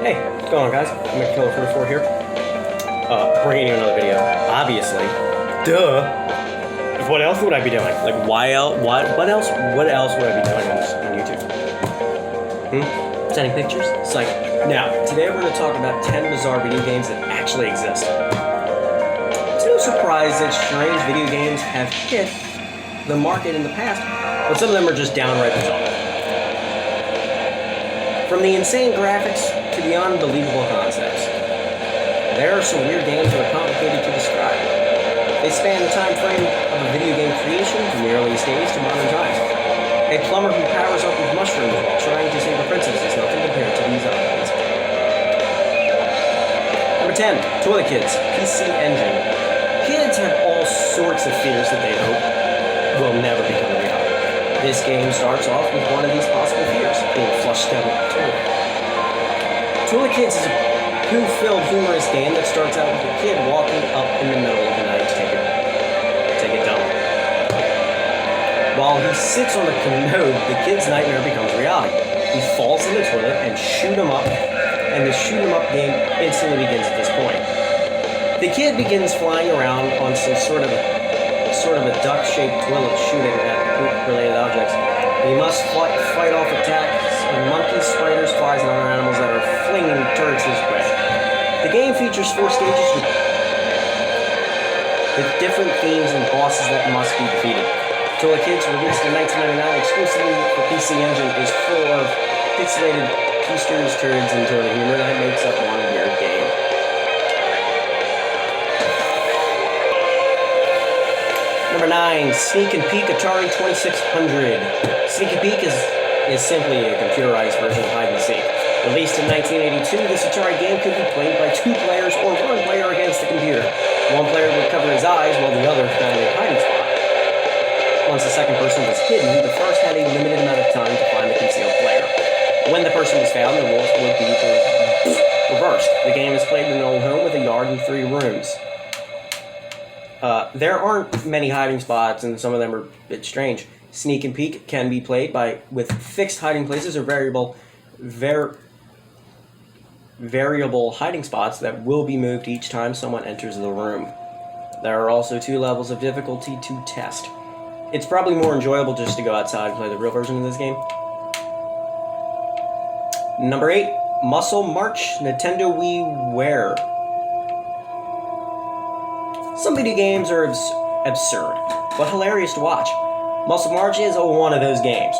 Hey, what's going on, guys? I'm McKiller44 here. Bringing you another video. Obviously. Duh. What else would I be doing? Like, why else? What else would I be doing on YouTube? Sending pictures? It's like, now, today we're going to talk about 10 bizarre video games that actually exist. It's no surprise that strange video games have hit the market in the past, but some of them are just downright bizarre. From the insane graphics to the unbelievable concepts, there are some weird games that are complicated to describe. They span the time frame of a video game creation from the earliest days to modern times. A plumber who powers up with mushrooms while trying to save a princess is nothing compared to these other ones. Number 10, Toilet Kids, PC Engine. Kids have all sorts of fears that they hope will never become reality. This game starts off with one of these possible fears, being flushed down the toilet. Toilet Kids is a poo-filled, humorous game that starts out with a kid walking up in the middle of the night to take a dump. While he sits on the commode, the kid's nightmare becomes reality. He falls in the toilet and shoot him up, and the shoot 'em up game instantly begins at this point. The kid begins flying around on some sort of a duck-shaped toilet, shooting at poop-related objects. He must fight off attacks of monkeys, spiders, flies, and other animals that are flinging turrets his way. The game features 4 stages with different themes and bosses that must be defeated. Toilet Kids, released in 1999 exclusively for PC Engine, is full of pixelated Easter's turds and toilet humor that makes up one weird game. Number 9, Sneak and Peek Atari 2600. Sneak and Peek is simply a computerized version of hide and seek. Released in 1982, this Atari game could be played by 2 players or 1 player against the computer. One player would cover his eyes while the other found a hiding spot. Once the second person was hidden, the first had a limited amount of time to find the concealed player. When the person was found, the roles would be reversed. The game is played in an old home with a yard and 3 rooms. There aren't many hiding spots, and some of them are a bit strange. Sneak and Peek can be played with fixed hiding places or variable hiding spots that will be moved each time someone enters the room. There are also 2 levels of difficulty to test. It's probably more enjoyable just to go outside and play the real version of this game. Number 8, Muscle March, Nintendo WiiWare. Some video games are absurd, but hilarious to watch. Muscle March is one of those games.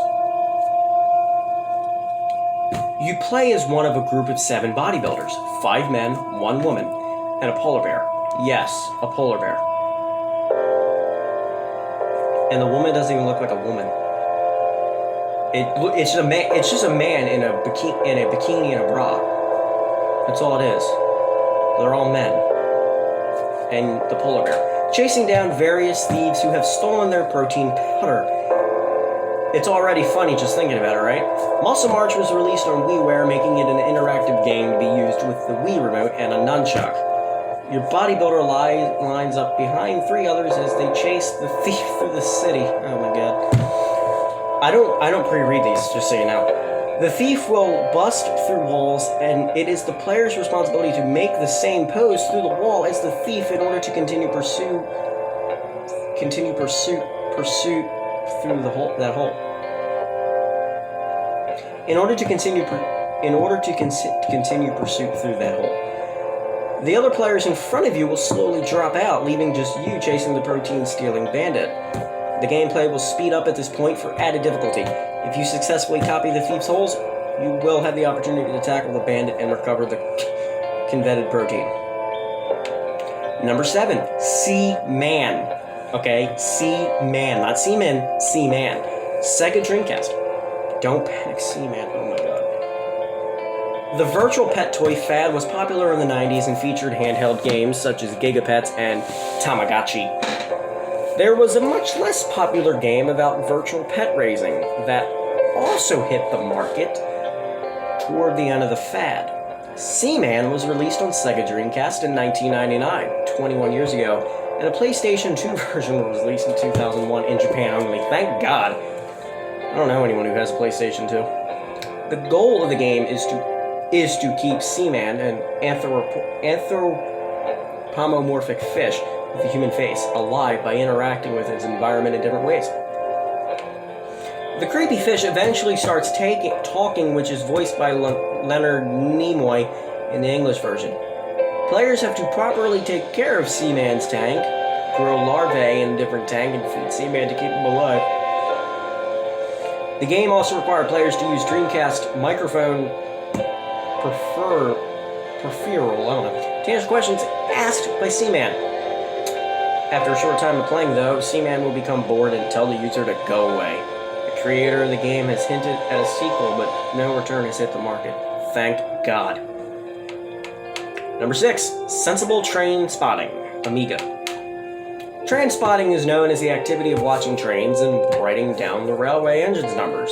You play as one of a group of 7 bodybuilders, 5 men, 1 woman, and a polar bear. Yes, a polar bear. And the woman doesn't even look like a woman. It's just a man in a bikini and a bra. That's all it is. They're all men. And the polar bear. Chasing down various thieves who have stolen their protein powder. It's already funny just thinking about it, right? Muscle March was released on WiiWare, making it an interactive game to be used with the Wii remote and a nunchuck. Your bodybuilder lines up behind 3 others as they chase the thief through the city. Oh my god. I don't pre-read these, just so you know. The thief will bust through walls, and it is the player's responsibility to make the same pose through the wall as the thief in order to continue pursuit through that hole. In order to continue pursuit through that hole, the other players in front of you will slowly drop out, leaving just you chasing the protein-stealing bandit. The gameplay will speed up at this point for added difficulty. If you successfully copy the thief's holes, you will have the opportunity to tackle the bandit and recover the coveted protein. Number 7, Seaman. Okay, Seaman, not Seaman, Seaman. Sega Dreamcast. Don't panic, Seaman. Oh my god. The virtual pet toy fad was popular in the 90s and featured handheld games such as Gigapets and Tamagotchi. There was a much less popular game about virtual pet raising that also hit the market toward the end of the fad. Seaman was released on Sega Dreamcast in 1999, 21 years ago, and a PlayStation 2 version was released in 2001 in Japan only. Thank God. I don't know anyone who has a PlayStation 2. The goal of the game is to is to keep Seaman, an anthropomorphic fish with a human face, alive by interacting with its environment in different ways. The creepy fish eventually starts talking, which is voiced by Leonard Nimoy in the English version. Players have to properly take care of Seaman's tank, grow larvae in a different tank, and feed Seaman to keep him alive. The game also required players to use Dreamcast microphone peripheral, to answer questions asked by Seaman. After a short time of playing, though, Seaman will become bored and tell the user to go away. The creator of the game has hinted at a sequel, but no return has hit the market. Thank God. Number 6. Sensible Train Spotting, Amiga. Train spotting is known as the activity of watching trains and writing down the railway engine's numbers.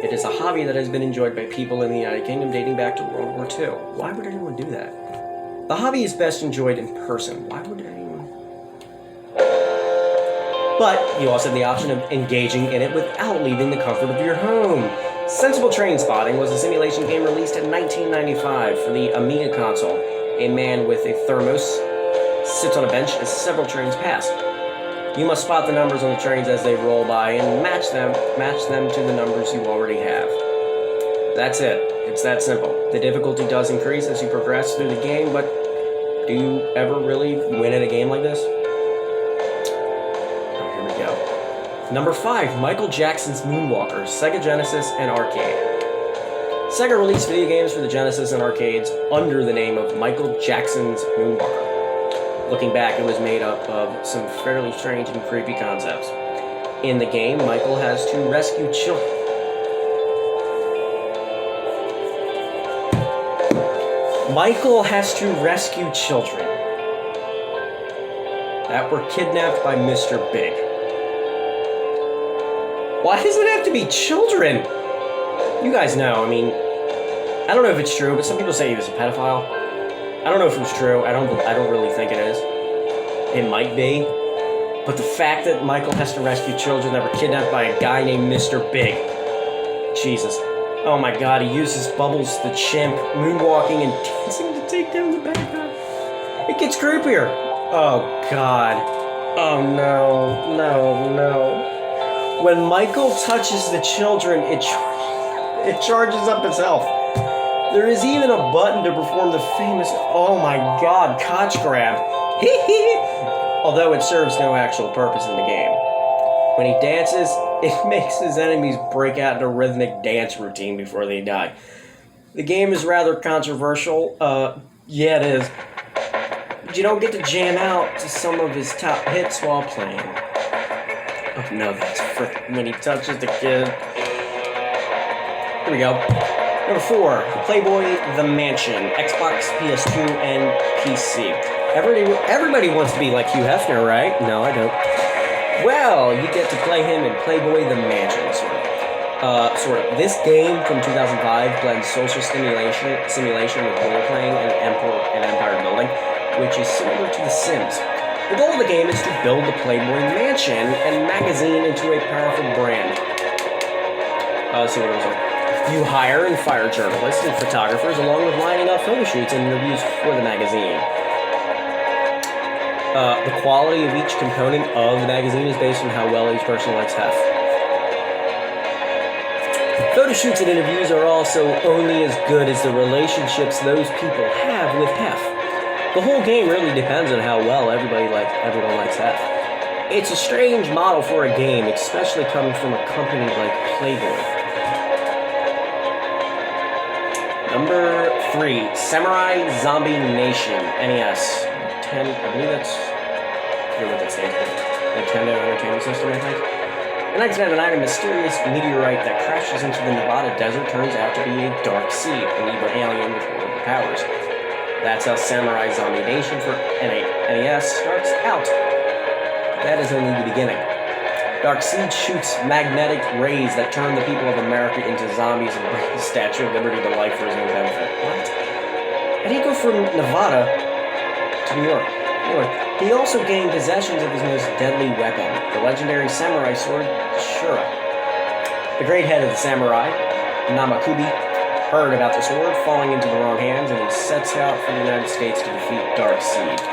It is a hobby that has been enjoyed by people in the United Kingdom dating back to World War II. Why would anyone do that? The hobby is best enjoyed in person. Why would anyone? But you also have the option of engaging in it without leaving the comfort of your home. Sensible Train Spotting was a simulation game released in 1995 for the Amiga console. A man with a thermos sits on a bench as several trains pass. You must spot the numbers on the trains as they roll by and match them to the numbers you already have. That's it. It's that simple. The difficulty does increase as you progress through the game, but do you ever really win at a game like this? Oh, here we go. Number 5, Michael Jackson's Moonwalker, Sega Genesis and Arcade. Sega released video games for the Genesis and arcades under the name of Michael Jackson's Moonwalker. Looking back, it was made up of some fairly strange and creepy concepts. In the game, Michael has to rescue children. That were kidnapped by Mr. Big. Why does it have to be children? You guys know, I mean, I don't know if it's true, but some people say he was a pedophile. I don't know if it was true. I don't really think it is. It might be. But the fact that Michael has to rescue children that were kidnapped by a guy named Mr. Big. Jesus. Oh my God, he uses Bubbles the chimp, moonwalking and dancing to take down the bad guy. It gets creepier. Oh God. Oh no. When Michael touches the children, it charges up its health. There is even a button to perform the famous, oh my God, crotch grab. Although it serves no actual purpose in the game. When he dances, it makes his enemies break out in a rhythmic dance routine before they die. The game is rather controversial. Yeah, it is. But you don't get to jam out to some of his top hits while playing. Oh no, that's when he touches the kid. Here we go. Number 4, Playboy The Mansion, Xbox, PS2, and PC. Everybody wants to be like Hugh Hefner, right? No, I don't. Well, you get to play him in Playboy The Mansion, sort of. This game from 2005 blends social simulation with role-playing and empire building, which is similar to The Sims. The goal of the game is to build the Playboy Mansion and magazine into a powerful brand. So what it was like. You hire and fire journalists and photographers along with lining up photo shoots and interviews for the magazine. The quality of each component of the magazine is based on how well each person likes Hef. Photo shoots and interviews are also only as good as the relationships those people have with Hef. The whole game really depends on how well everyone likes Hef. It's a strange model for a game, especially coming from a company like Playboy. Number 3, Samurai Zombie Nation, NES. I believe that's, I forget what that stands for. Nintendo Entertainment System, I think. In 1999, a mysterious meteorite that crashes into the Nevada desert turns out to be a dark sea, an evil alien with horrible powers. That's how Samurai Zombie Nation for NES starts out. That is only the beginning. Darkseid shoots magnetic rays that turn the people of America into zombies and bring the Statue of Liberty to life for his own benefit. What? How do you go from Nevada to New York? Anyway, he also gained possessions of his most deadly weapon, the legendary samurai sword, Shura. The great head of the samurai, Namakubi, heard about the sword falling into the wrong hands, and he sets out for the United States to defeat Darkseid. Oh,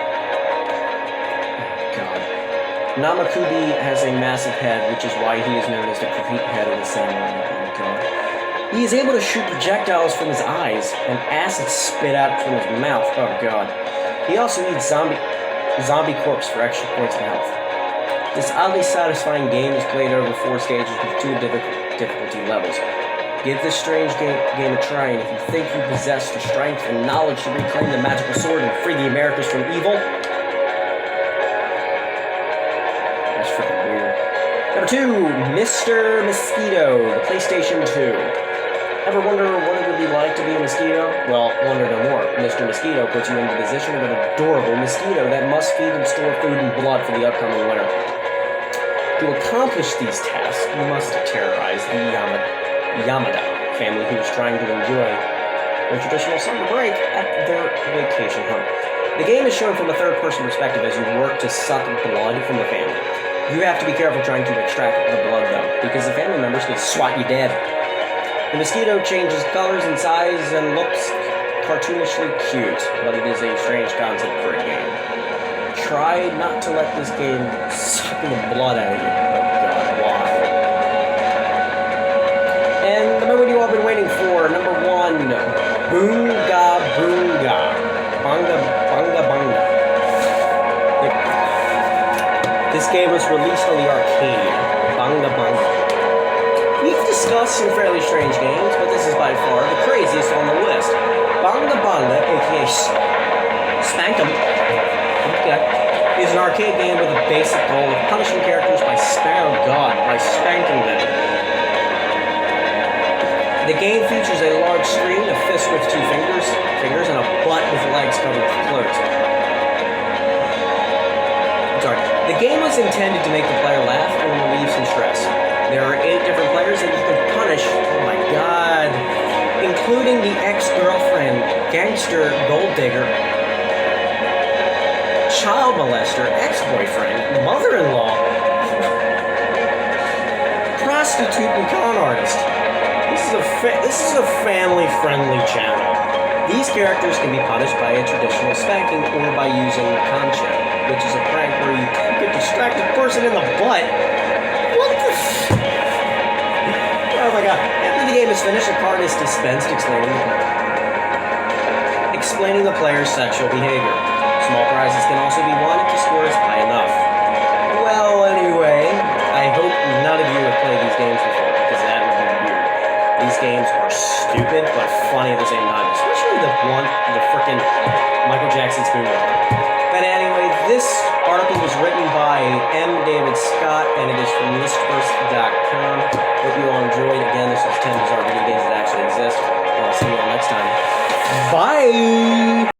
God. Namakubi has a massive head, which is why he is known as the complete head of the samurai. Oh, God. He is able to shoot projectiles from his eyes, and acid spit out from his mouth. Oh, God. He also eats zombie corpse for extra points of health. This oddly satisfying game is played over 4 stages with 2 difficulty levels. Give this strange game a try, and if you think you possess the strength and knowledge to reclaim the magical sword and free the Americas from evil... That's freaking weird. Number 2, Mr. Mosquito, the PlayStation 2. Ever wonder what it would be like to be a mosquito? Well, wonder no more. Mr. Mosquito puts you in the position of an adorable mosquito that must feed and store food and blood for the upcoming winter. To accomplish these tasks, you must terrorize the Yamada family who is trying to enjoy their traditional summer break at their vacation home. The game is shown from a third-person perspective as you work to suck blood from the family. You have to be careful trying to extract the blood, though, because the family members can swat you dead. The mosquito changes colors and size and looks cartoonishly cute, but it is a strange concept for a game. Try not to let this game suck the blood out of you. Oh God, why? And the moment you all been waiting for, number 1, Boonga Boonga. Bunga Bunga Bunga. This game was released on the arcade. Bunga Bunga. We've discussed some fairly strange games, but this is by far the craziest on the list. Bunga Bunga, aka Spankum, is an arcade game with a basic goal of punishing characters by spanking them. The game features a large screen, a fist with 2 fingers, and a butt with legs covered with clothes. The game was intended to make the player laugh and relieve some stress. There are 8 different players that you can punish, oh my God, including the ex-girlfriend, gangster gold digger, child molester, ex-boyfriend, mother-in-law, prostitute, and con artist. This is a family-friendly channel. These characters can be punished by a traditional spanking or by using Concha, which is a prank where you poke a distracted person in the butt. What the Oh my God. After the game is finished, a card is dispensed explaining the player's sexual behavior. Small prizes can also be won if the score is high enough. Well, anyway, I hope none of you have played these games before, because that would be weird. These games are stupid, but funny at the same time, especially the frickin' Michael Jackson's movie. But anyway, this article was written by M. David Scott, and it is from listverse.com. Hope you all enjoyed. Again, this is 10 bizarre video games that actually exist. I'll see you all next time. Bye!